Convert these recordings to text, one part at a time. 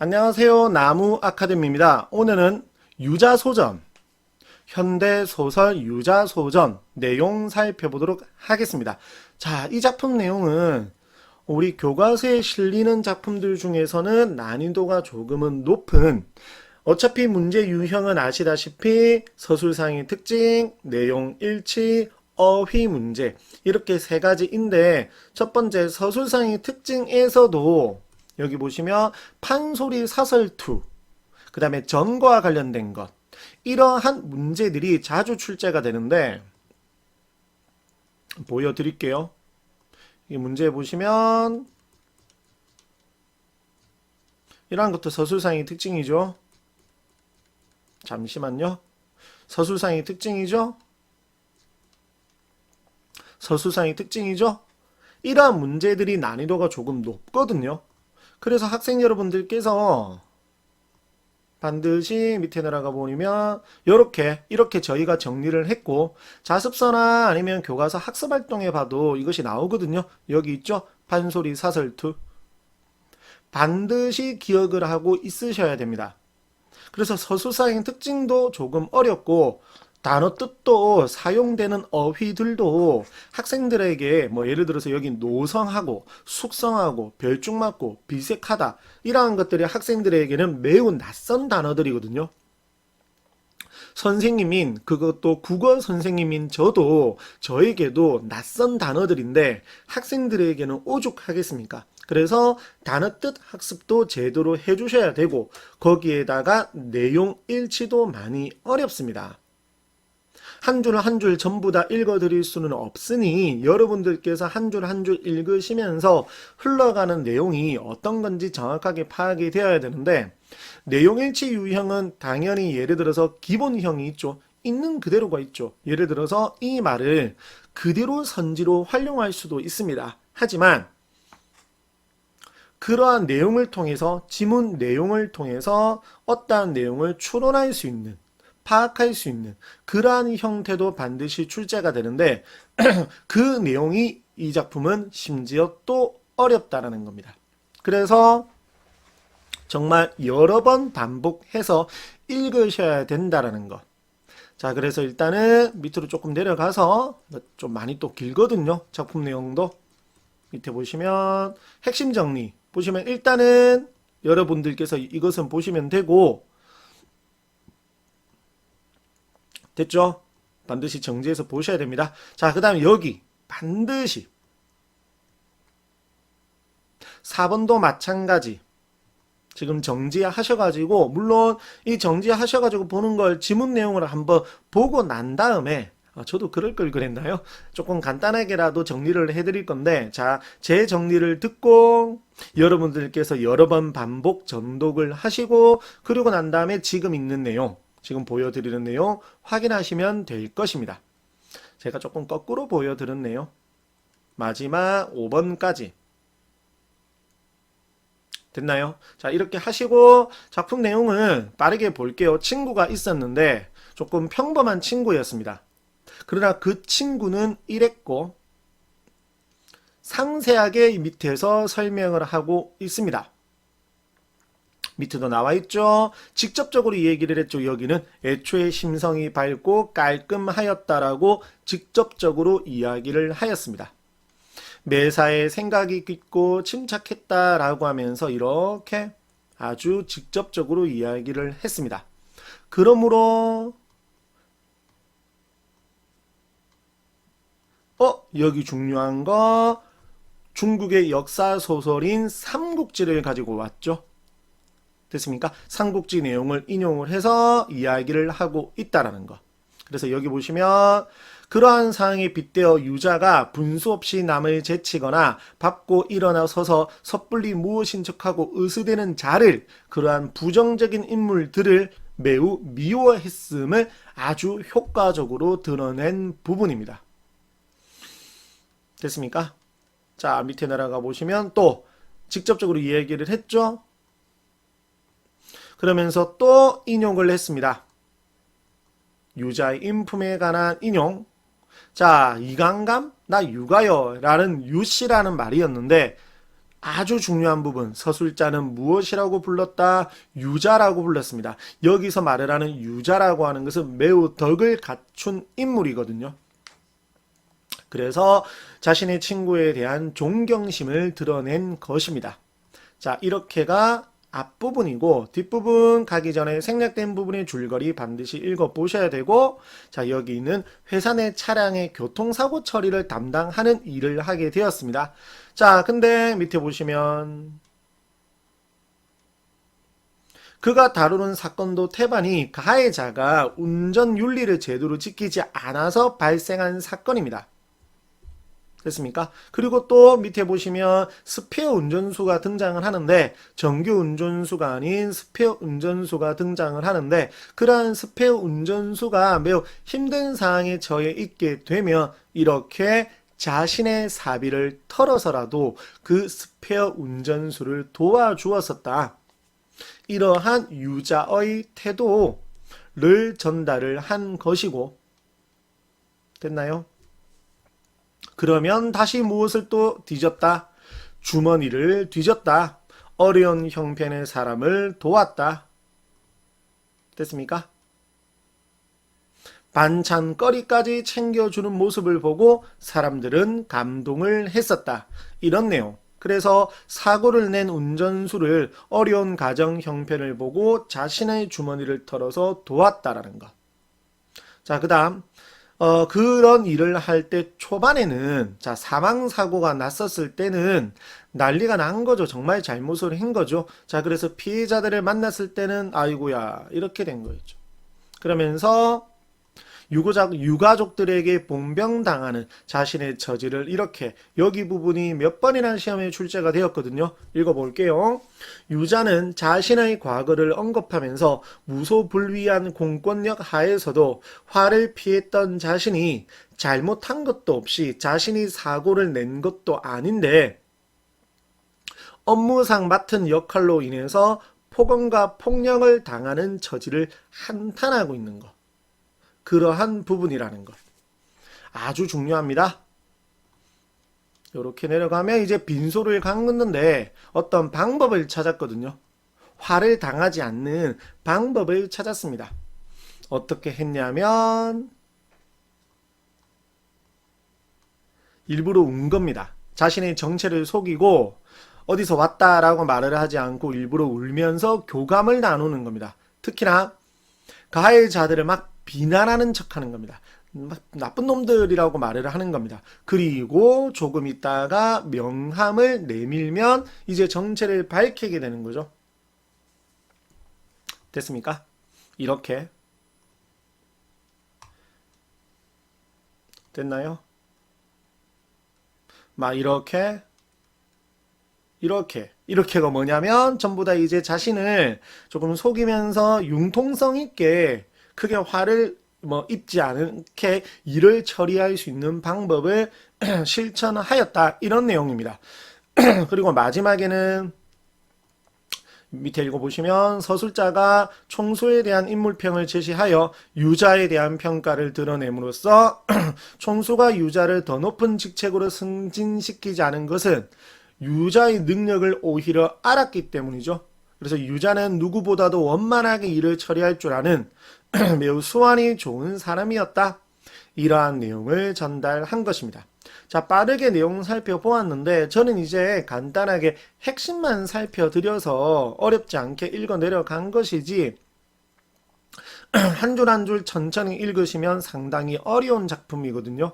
안녕하세요. 나무 아카데미입니다. 오늘은 유자소전, 현대소설 유자소전 내용 살펴보도록 하겠습니다. 자, 이 작품 내용은 우리 교과서에 실리는 작품들 중에서는 난이도가 조금은 높은, 어차피 문제 유형은 아시다시피 서술상의 특징, 내용 일치, 어휘 문제 이렇게 세 가지인데, 첫 번째 서술상의 특징에서도 여기 보시면 판소리 사설투, 그 다음에 전과 관련된 것, 이러한 문제들이 자주 출제가 되는데 보여드릴게요. 이 문제 보시면 이러한 것도 서술상의 특징이죠. 잠시만요. 서술상의 특징이죠. 서술상의 특징이죠. 이러한 문제들이 난이도가 조금 높거든요. 그래서 학생 여러분들께서 반드시 밑에 내려가 보면 이렇게 저희가 정리를 했고, 자습서나 아니면 교과서 학습활동에 봐도 이것이 나오거든요. 여기 있죠. 판소리 사설투. 반드시 기억을 하고 있으셔야 됩니다. 그래서 서술상의 특징도 조금 어렵고, 단어 뜻도 사용되는 어휘들도 학생들에게 예를 들어서 여기 노성하고 숙성하고 별중맞고 비색하다, 이러한 것들이 학생들에게는 매우 낯선 단어들이거든요. 선생님인, 그것도 국어 선생님인 저에게도 낯선 단어들인데 학생들에게는 오죽하겠습니까? 그래서 단어 뜻 학습도 제대로 해주셔야 되고, 거기에다가 내용 일치도 많이 어렵습니다. 한 줄 한 줄 전부 다 읽어드릴 수는 없으니 여러분들께서 한 줄 한 줄 읽으시면서 흘러가는 내용이 어떤 건지 정확하게 파악이 되어야 되는데, 내용일치 유형은 당연히 예를 들어서 기본형이 있죠. 있는 그대로가 있죠. 예를 들어서 이 말을 그대로 선지로 활용할 수도 있습니다. 하지만 그러한 내용을 통해서, 지문 내용을 통해서 어떠한 내용을 추론할 수 있는, 파악할 수 있는 그러한 형태도 반드시 출제가 되는데 그 내용이 이 작품은 심지어 또 어렵다라는 겁니다. 그래서 정말 여러 번 반복해서 읽으셔야 된다라는 것. 자, 그래서 일단은 밑으로 조금 내려가서, 좀 많이 또 길거든요. 작품 내용도. 밑에 보시면 핵심 정리 보시면 일단은 여러분들께서 이것은 보시면 되고, 됐죠? 반드시 정지해서 보셔야 됩니다. 자, 그 다음에 여기 반드시 4번도 마찬가지 지금 정지하셔가지고, 물론 이 정지하셔가지고 보는 걸 지문 내용을 한번 보고 난 다음에, 저도 그럴 걸 그랬나요? 조금 간단하게라도 정리를 해드릴 건데, 자, 제 정리를 듣고 여러분들께서 여러 번 반복 전독을 하시고, 그리고 난 다음에 지금 있는 내용, 지금 보여드리는 내용 확인하시면 될 것입니다. 제가 조금 거꾸로 보여드렸네요. 마지막 5번까지. 됐나요? 자, 이렇게 하시고 작품 내용은 빠르게 볼게요. 친구가 있었는데 조금 평범한 친구였습니다. 그러나 그 친구는 이랬고, 상세하게 밑에서 설명을 하고 있습니다. 밑에도 나와 있죠. 직접적으로 이 얘기를 했죠. 여기는 애초에 심성이 밝고 깔끔하였다라고 직접적으로 이야기를 하였습니다. 매사에 생각이 깊고 침착했다라고 하면서 이렇게 아주 직접적으로 이야기를 했습니다. 그러므로 여기 중요한 거, 중국의 역사 소설인 삼국지를 가지고 왔죠. 됐습니까? 삼국지 내용을 인용을 해서 이야기를 하고 있다라는 거. 그래서 여기 보시면 그러한 상황에 빗대어 유자가 분수 없이 남을 제치거나 밟고 일어나 서서 섣불리 무엇인 척하고 으스대는 자를, 그러한 부정적인 인물들을 매우 미워했음을 아주 효과적으로 드러낸 부분입니다. 됐습니까? 자, 밑에 내려가 보시면 또 직접적으로 이야기를 했죠. 그러면서 또 인용을 했습니다. 유자의 인품에 관한 인용. 자, 이강감 나 유가요 라는 유씨라는 말이었는데, 아주 중요한 부분, 서술자는 무엇이라고 불렀다? 유자라고 불렀습니다. 여기서 말을 하는 유자라고 하는 것은 매우 덕을 갖춘 인물이거든요. 그래서 자신의 친구에 대한 존경심을 드러낸 것입니다. 자, 이렇게가 앞부분이고, 뒷부분 가기 전에 생략된 부분의 줄거리 반드시 읽어보셔야 되고, 자, 여기 있는 회사 내 차량의 교통사고 처리를 담당하는 일을 하게 되었습니다. 자, 근데 밑에 보시면 그가 다루는 사건도 태반이 가해자가 운전 윤리를 제대로 지키지 않아서 발생한 사건입니다. 됐습니까? 그리고 또 밑에 보시면 스페어 운전수가 등장을 하는데, 정규 운전수가 아닌 스페어 운전수가 등장을 하는데, 그러한 스페어 운전수가 매우 힘든 상황에 처해 있게 되면 이렇게 자신의 사비를 털어서라도 그 스페어 운전수를 도와주었었다. 이러한 유자의 태도를 전달을 한 것이고, 됐나요? 그러면 다시 무엇을 또 뒤졌다? 주머니를 뒤졌다. 어려운 형편의 사람을 도왔다. 됐습니까? 반찬거리까지 챙겨주는 모습을 보고 사람들은 감동을 했었다. 이런 내용. 그래서 사고를 낸 운전수를 어려운 가정 형편을 보고 자신의 주머니를 털어서 도왔다라는 것. 자, 그 다음. 그런 일을 할 때 초반에는, 자, 사망사고가 났었을 때는 난리가 난 거죠. 정말 잘못을 한 거죠. 자, 그래서 피해자들을 만났을 때는, 아이고야, 이렇게 된 거였죠. 그러면서 유가족들에게 봉병당하는 자신의 처지를 이렇게, 여기 부분이 몇 번이나 시험에 출제가 되었거든요. 읽어볼게요. 유자는 자신의 과거를 언급하면서 무소불위한 공권력 하에서도 화를 피했던 자신이 잘못한 것도 없이 자신이 사고를 낸 것도 아닌데 업무상 맡은 역할로 인해서 폭언과 폭력을 당하는 처지를 한탄하고 있는 것. 그러한 부분이라는 것. 아주 중요합니다. 이렇게 내려가면 이제 빈소를 갔는데 어떤 방법을 찾았거든요. 화를 당하지 않는 방법을 찾았습니다. 어떻게 했냐면 일부러 운 겁니다. 자신의 정체를 속이고 어디서 왔다라고 말을 하지 않고 일부러 울면서 교감을 나누는 겁니다. 특히나 가해자들을 막 비난하는 척하는 겁니다. 나쁜 놈들이라고 말을 하는 겁니다. 그리고 조금 있다가 명함을 내밀면 이제 정체를 밝히게 되는 거죠. 됐습니까? 이렇게 됐나요? 막 이렇게가 뭐냐면 전부 다 이제 자신을 조금 속이면서 융통성 있게 크게 화를 입지 않게 일을 처리할 수 있는 방법을 실천하였다. 이런 내용입니다. 그리고 마지막에는 밑에 읽어보시면 서술자가 총수에 대한 인물평을 제시하여 유자에 대한 평가를 드러냄으로써 총수가 유자를 더 높은 직책으로 승진시키지 않은 것은 유자의 능력을 오히려 알았기 때문이죠. 그래서 유자는 누구보다도 원만하게 일을 처리할 줄 아는 매우 수완이 좋은 사람이었다. 이러한 내용을 전달한 것입니다. 자, 빠르게 내용 살펴보았는데 저는 이제 간단하게 핵심만 살펴드려서 어렵지 않게 읽어 내려간 것이지 한 줄 한 줄 천천히 읽으시면 상당히 어려운 작품이거든요.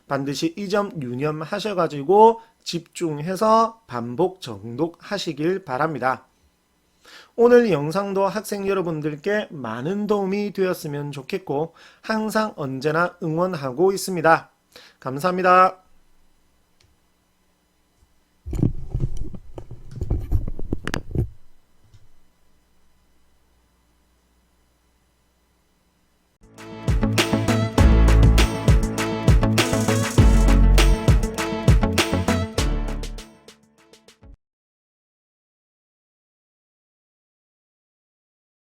반드시 이 점 유념하셔가지고 집중해서 반복 정독하시길 바랍니다. 오늘 영상도 학생 여러분들께 많은 도움이 되었으면 좋겠고 항상 언제나 응원하고 있습니다. 감사합니다.